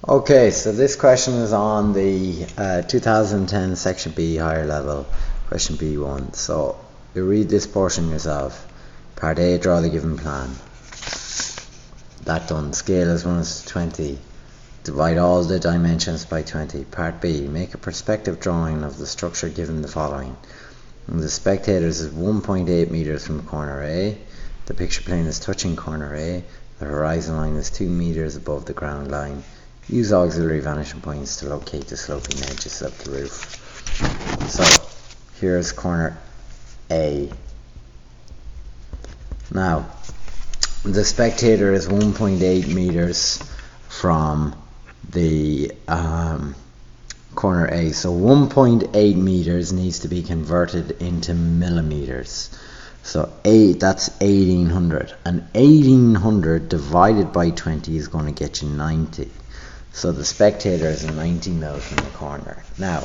Okay, so this question is on the 2010 Section B higher level, question B1. So you read this portion yourself. Part A, draw the given plan. That done. Scale is 1 to 20. Divide all the dimensions by 20. Part B, make a perspective drawing of the structure given the following. And the spectators is 1.8 meters from corner A. The picture plane is touching corner A. The horizon line is 2 meters above the ground line. Use auxiliary vanishing points to locate the sloping edges of the roof. So here's corner A. Now the spectator is 1.8 meters from the corner A. So 1.8 meters needs to be converted into millimeters. So that's 1800. And 1800 divided by 20 is going to get you 90. So the spectator is 90 mil from the corner. Now,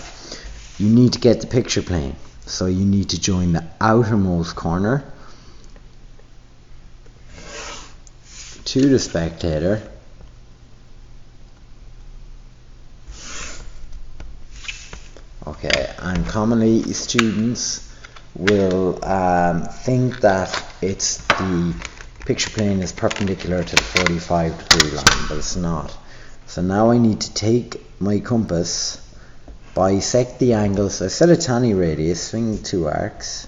you need to get the picture plane. So you need to join the outermost corner to the spectator. Okay, and commonly students will think that it's the picture plane is perpendicular to the 45-degree line, but it's not. So now I need to take my compass, bisect the angles. So I set a tangent radius, swing 2 arcs,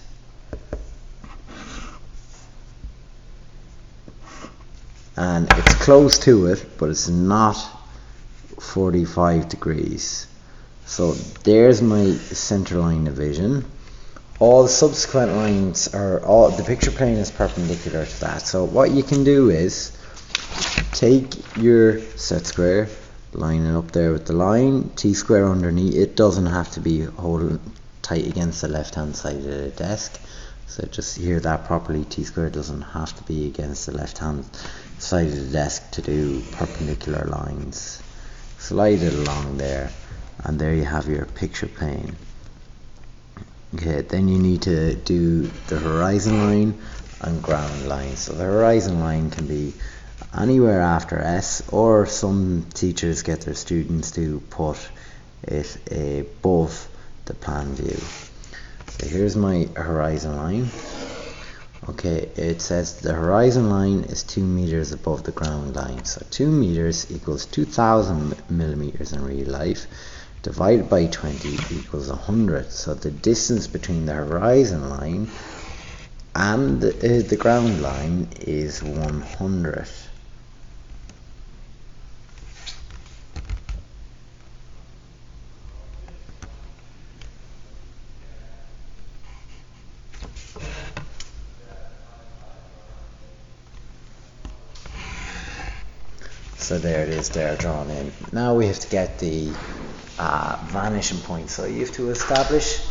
and it's close to it, but it's not 45 degrees. So there's my center line of vision. All subsequent lines are the picture plane is perpendicular to that. So what you can do is take your set square, line it up there with the line, t-square underneath. It doesn't have to be holding tight against the left hand side of the desk. So just hear that properly. T-square doesn't have to be against the left hand side of the desk to do perpendicular lines. Slide it along there, and there you have your picture plane. Okay, then you need to do the horizon line and ground line. So the horizon line can be anywhere after S, or some teachers get their students to put it above the plan view. So here's my horizon line. Okay, it says the horizon line is 2 meters above the ground line. So 2 meters equals 2000 millimeters in real life. Divided by 20 equals 100. So the distance between the horizon line and the ground line is 100. So there it is there drawn in. Now we have to get the vanishing point. So you have to establish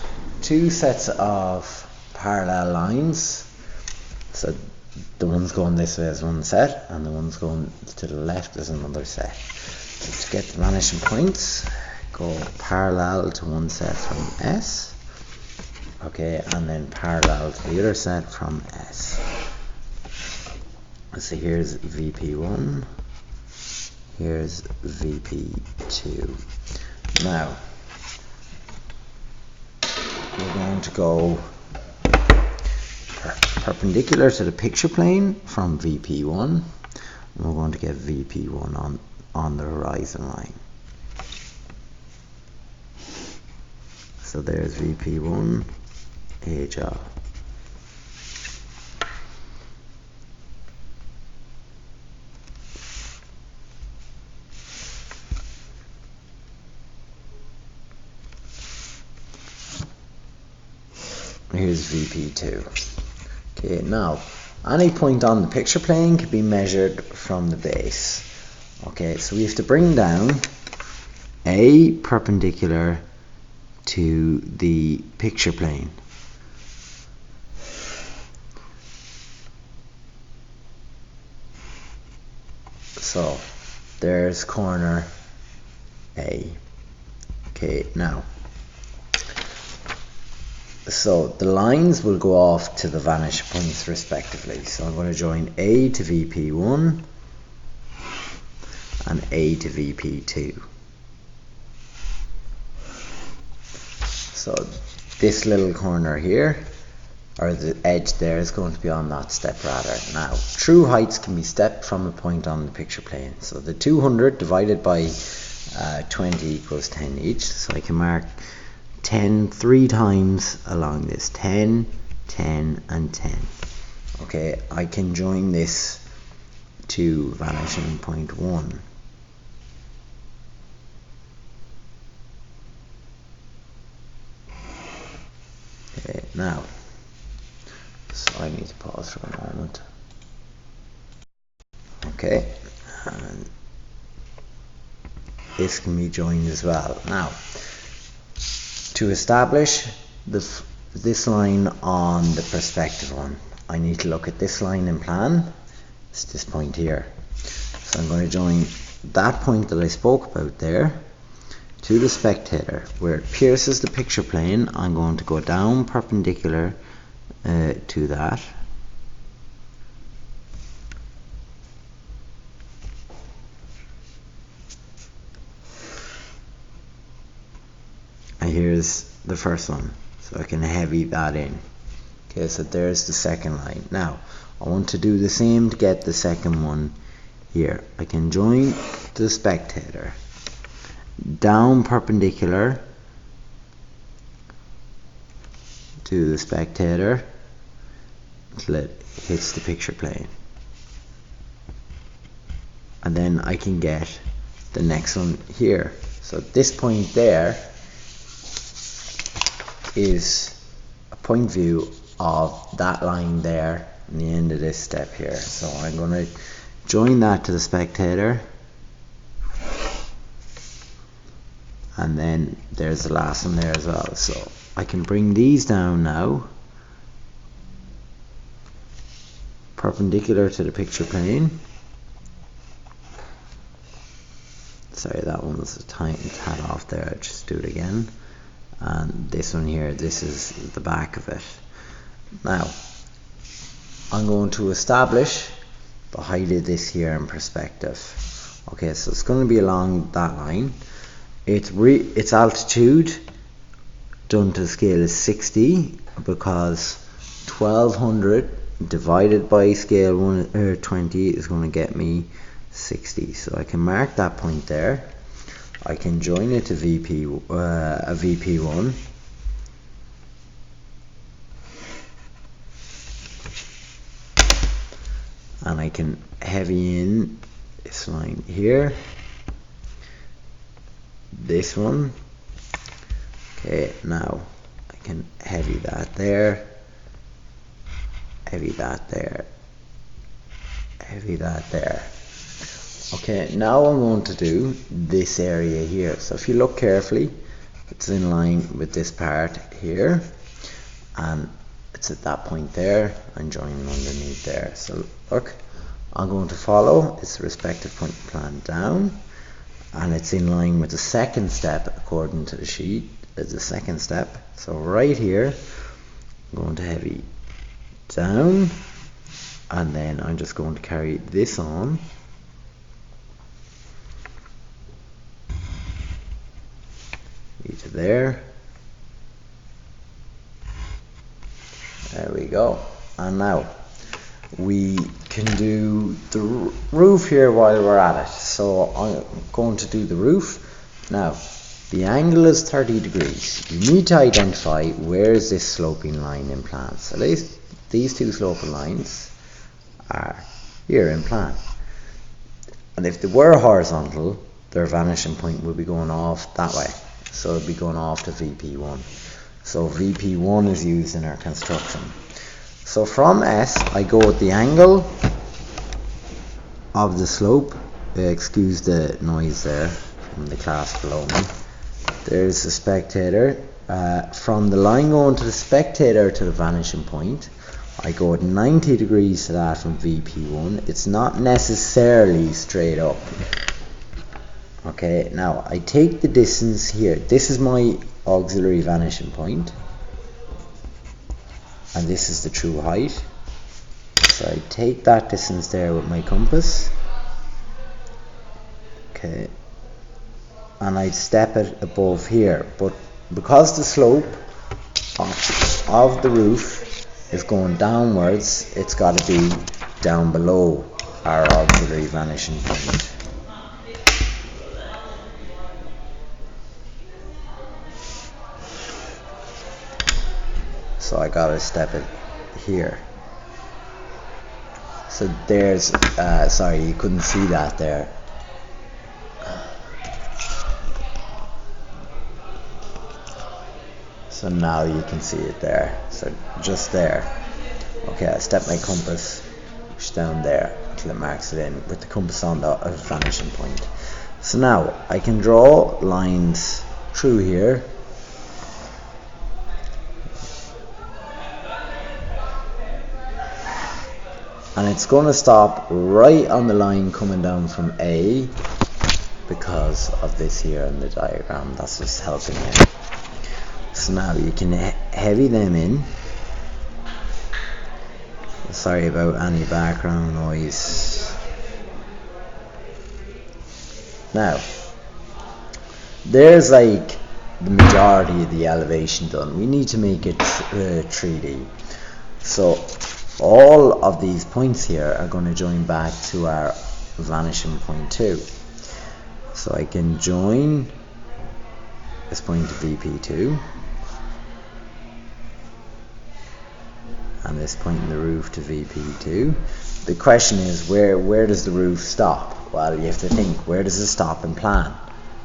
2 sets of parallel lines. So the ones going this way is one set, and the ones going to the left is another set. So to get the vanishing points, go parallel to one set from S. Okay, and then parallel to the other set from S. So here's VP1. Here's VP2. Now, we're going to go perpendicular to the picture plane from VP1. And we're going to get VP1 on the horizon line. So there's VP1 Hl. Here's VP2. Okay, now any point on the picture plane can be measured from the base. Okay, so we have to bring down A perpendicular to the picture plane. So there's corner A. Okay, now so the lines will go off to the vanishing points respectively. So I'm going to join A to VP1, and A to VP2. So this little corner here, or the edge there, is going to be on that step ladder. Now, true heights can be stepped from a point on the picture plane. So the 200 divided by 20 equals 10 each. So I can mark 10 3 times along this. 10, 10, and 10. Okay, I can join this to vanishing point 1. Okay, now, so I need to pause for a moment. Okay, and this can be joined as well. Now, to establish this line on the perspective one, I need to look at this line in plan. It's this point here. So I'm going to join that point that I spoke about there to the spectator. Where it pierces the picture plane, I'm going to go down perpendicular to that. And here's the first one, so I can heavy that in. Okay, so there's the second line. Now, I want to do the same to get the second one here. I can join the spectator down perpendicular to the spectator until it hits the picture plane. And then I can get the next one here. So this point there is a point view of that line there and the end of this step here. So I'm going to join that to the spectator, and then there's the last one there as well. So I can bring these down now perpendicular to the picture plane. Sorry, that one was a tiny tad off there. I'll just do it again. And this one here, this is the back of it. Now, I'm going to establish the height of this here in perspective. Okay, so it's going to be along that line. Its altitude done to scale is 60, because 1200 divided by scale 20 is going to get me 60. So I can mark that point there. I can join it to a VP1. And I can heavy in this line here, this one. Okay, now I can heavy that there, heavy that there, heavy that there. Okay, now I'm going to do this area here. So if you look carefully, it's in line with this part here, and it's at that point there. I'm joining underneath there. So look, I'm going to follow its respective point plan down, and it's in line with the second step according to the sheet. It's the second step. So right here, I'm going to heavy down, and then I'm just going to carry this on. To there. There we go. And now we can do the roof here while we're at it. So I'm going to do the roof. Now, the angle is 30 degrees. You need to identify where is this sloping line in plan. So these two sloping lines are here in plan. And if they were horizontal, their vanishing point would be going off that way. So it'll be going off to VP1. So VP1 is used in our construction. So from S, I go with the angle of the slope. Excuse the noise there from the class below me. There's the spectator. From the line going to the spectator to the vanishing point, I go at 90 degrees to that from VP1. It's not necessarily straight up. Okay, now I take the distance here. This is my auxiliary vanishing point, and this is the true height. So I take that distance there with my compass, Okay, and I'd step it above here, but because the slope of the roof is going downwards, it's got to be down below our auxiliary vanishing point. So I gotta step it here. So there's, sorry, you couldn't see that there. So now you can see it there. So just there. Okay, I step my compass down there until it marks it in with the compass on the vanishing point. So now I can draw lines through here. And it's going to stop right on the line coming down from A because of this here in the diagram. That's just helping you. So now you can heavy them in. Sorry about any background noise. Now, there's like the majority of the elevation done. We need to make it 3D. So all of these points here are going to join back to our vanishing point 2. So I can join this point to VP2 and this point in the roof to VP2. The question is, where does the roof stop? Well, you have to think, where does it stop in plan?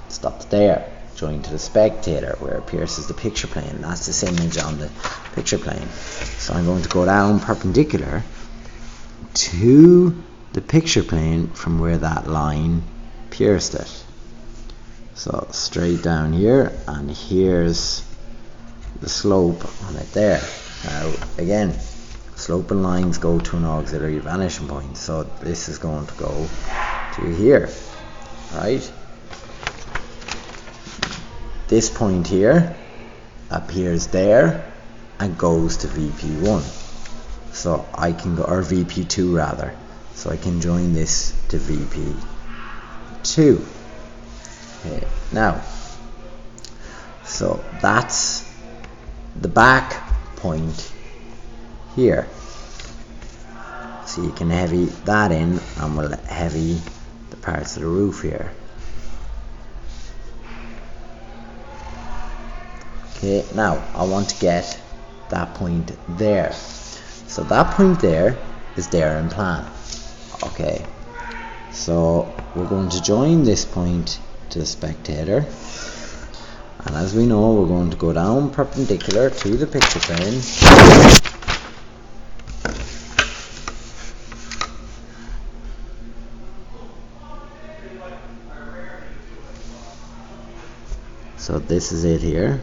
It stops there, joined to the spectator, where it pierces the picture plane. That's this image on the picture plane. So I'm going to go down perpendicular to the picture plane from where that line pierced it. So straight down here, and here's the slope on it there. Now again, slope and lines go to an auxiliary vanishing point, so this is going to go to here, right? This point here appears there and goes to VP1. So I can go, or VP2 rather. So I can join this to VP2. Okay, now, so that's the back point here. So you can heavy that in, and we'll heavy the parts of the roof here. Okay, now I want to get that point there. So that point there is there in plan. Okay, so we're going to join this point to the spectator, and as we know, we're going to go down perpendicular to the picture plane. So this is it here,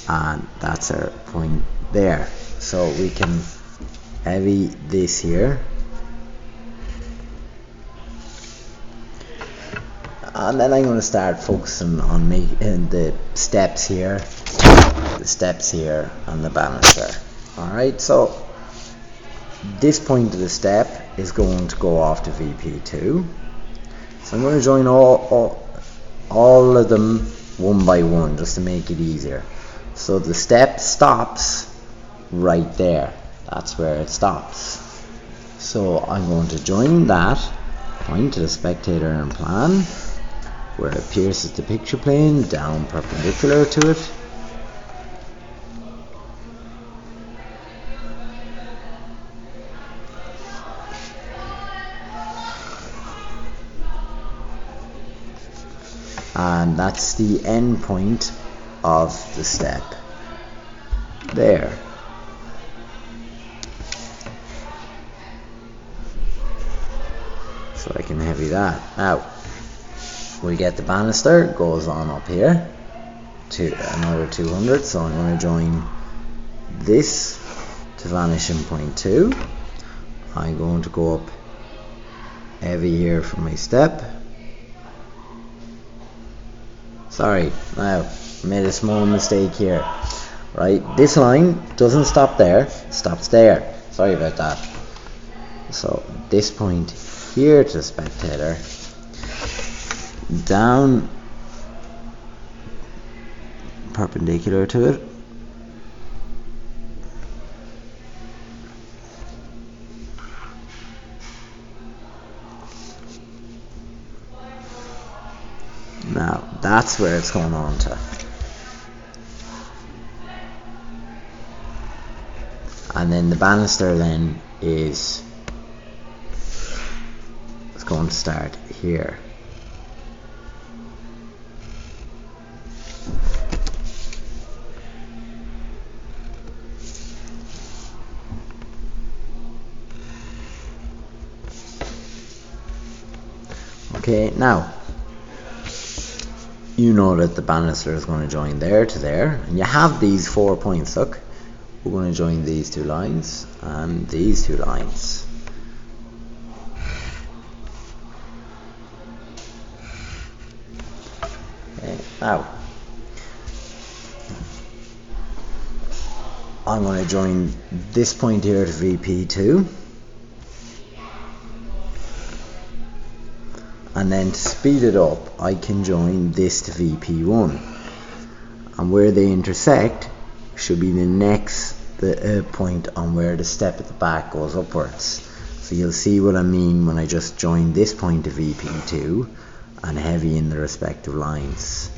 and that's our point there. So we can heavy this here, and then I'm going to start focusing on making the steps here, and the banister. Alright, so this point of the step is going to go off to VP2. So I'm going to join all of them one by one just to make it easier. So the step stops right there. That's where it stops. So I'm going to join that point to the spectator in plan, where it pierces the picture plane down perpendicular to it. And that's the end point of the step there. So I can heavy that. Now we get the banister, goes on up here to another 200, so I'm going to join this to vanishing point 2. I'm going to go up heavy here for my step. Sorry, now made a small mistake here. Right, this line doesn't stop there, it stops there. Sorry about that. So this point here to the spectator, down perpendicular to it, now that's where it's going on to. And then the banister then is going to start here. Okay, now you know that the banister is going to join there to there, and you have these 4 points. Look, we're going to join these 2 lines and these 2 lines. Okay, now I'm going to join this point here to VP2, and then to speed it up I can join this to VP1, and where they intersect should be the next point on where the step at the back goes upwards. So you'll see what I mean when I just join this point to VP2 and heavy in the respective lines.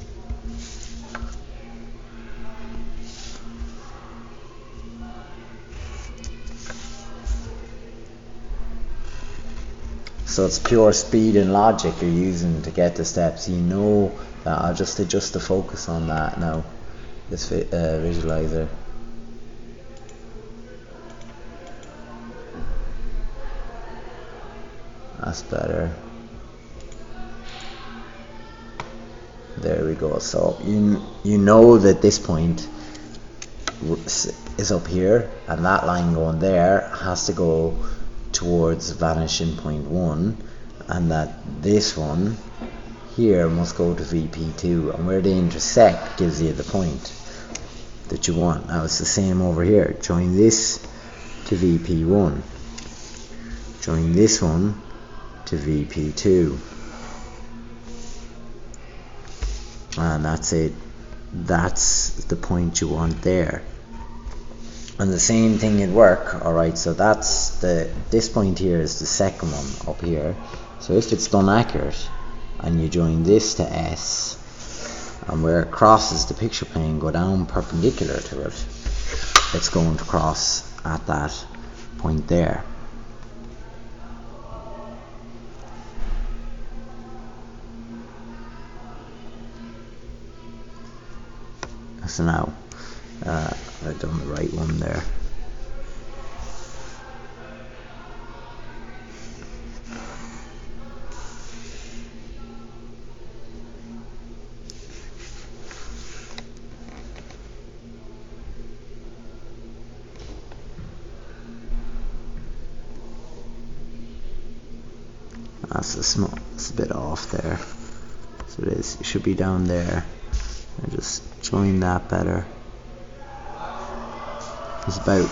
So it's pure speed and logic you're using to get the steps. You know that. I'll just adjust the focus on that now, this visualizer. That's better. There we go. So you know that this point is up here, and that line going there has to go towards vanishing point 1, and that this one here must go to VP2, and where they intersect gives you the point that you want. Now it's the same over here. Join this to VP1, join this one to VP2, and that's it. That's the point you want there. And the same thing would work. Alright, so that's this point here is the second one up here. So if it's done accurate and you join this to S, and where it crosses the picture plane, go down perpendicular to it, it's going to cross at that point there. So now I've done the right one there. It's a bit off there. So it should be down there. I just join that better. It's about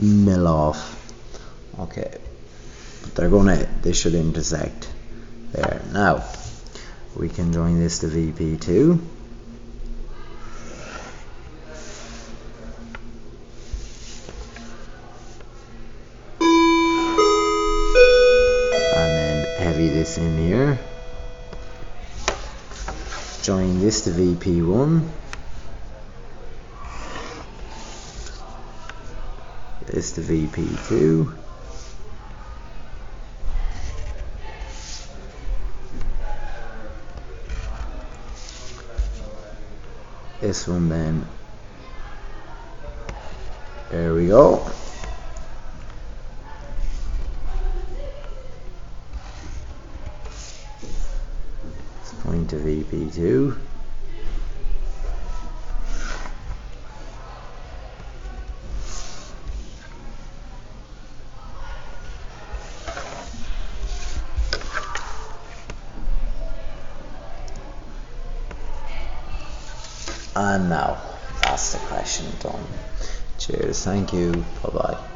mil off. Okay, but they should intersect there. Now we can join this to VP2. And then heavy this in here. Join this to VP1. This to VP2. This one then. There we go. Let's point to VP2. And now that's the question done. Cheers, thank you, bye bye.